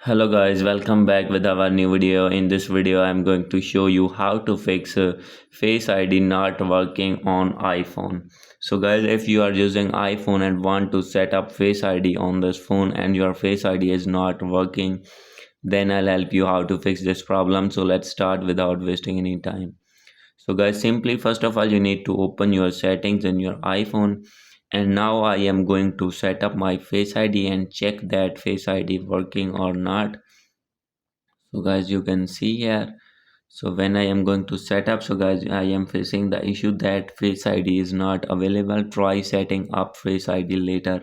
Hello guys, welcome back with our new video. In this video, I'm going to show you how to fix Face ID not working on iPhone. So guys, if you are using iPhone and want to set up Face ID on this phone and your Face ID is not working, then I'll help you how to fix this problem. So let's start without wasting any time. So guys, simply first of all, you need to open your settings in your iPhone, and now I am going to set up my Face ID and check that Face ID working or not. So guys, you can see here. So when I am going to set up, so guys, I am facing the issue that Face ID is not available. Try setting up Face ID later.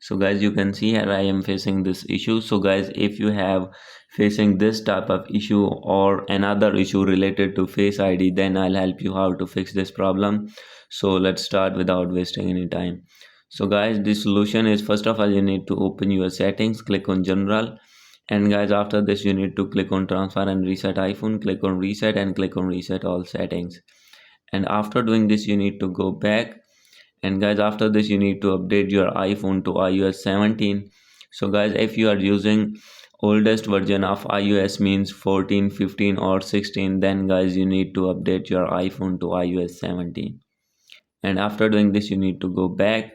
So guys, you can see here I am facing this issue. So guys, if you have facing this type of issue or another issue related to Face ID, then I'll help you how to fix this problem. So let's start without wasting any time. So guys, the solution is, first of all, you need to open your settings, click on general, and guys, after this you need to click on transfer and reset iPhone, click on reset and click on reset all settings. And after doing this you need to go back, and guys, after this you need to update your iPhone to iOS 17. So guys, if you are using oldest version of iOS, means 14, 15 or 16, then guys you need to update your iPhone to iOS 17. And after doing this you need to go back,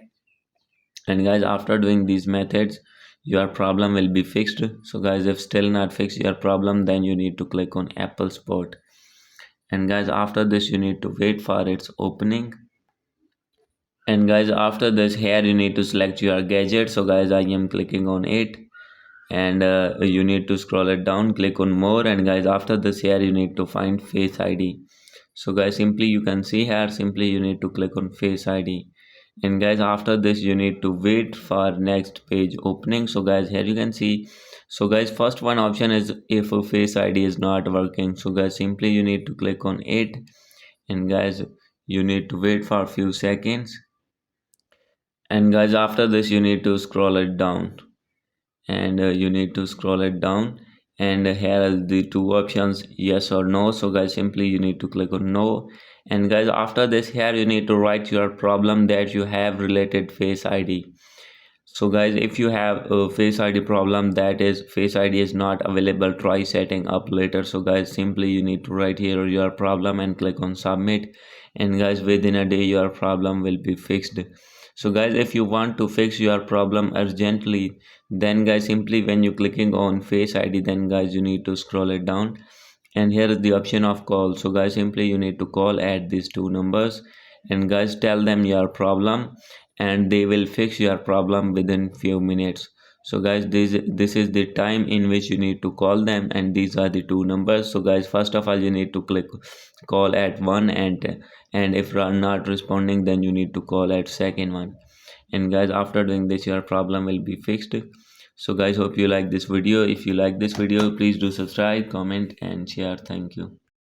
and guys, after doing these methods your problem will be fixed. So guys, if still not fixed your problem, then you need to click on Apple Spot. And guys, after this you need to wait for its opening. And guys, after this, here you need to select your gadget. So guys, I am clicking on it, and you need to scroll it down, click on more, and guys, after this, here you need to find Face ID. So guys, simply you can see here, simply you need to click on Face ID. And guys, after this you need to wait for next page opening. So guys, here you can see. So guys, first one option is if a Face ID is not working. So guys, simply you need to click on it, and guys, you need to wait for a few seconds. And guys, after this you need to scroll it down, and you need to scroll it down, and here are the two options, yes or no. So guys, simply you need to click on no. And guys, after this, here you need to write your problem that you have related Face ID. So guys, if you have a Face ID problem, that is Face ID is not available, try setting up later. So guys, simply you need to write here your problem and click on submit. And guys, within a day your problem will be fixed. So guys, if you want to fix your problem urgently, then guys, simply when you clicking on Face ID, then guys you need to scroll it down, and here is the option of call. So guys, simply you need to call at these two numbers, and guys, tell them your problem, and they will fix your problem within few minutes. So guys, this is the time in which you need to call them, and these are the two numbers. So guys, first of all you need to click call at one, and if are not responding, then you need to call at second one. And guys, after doing this your problem will be fixed. So guys, hope you like this video. If you like this video, please do subscribe, comment and share. Thank you.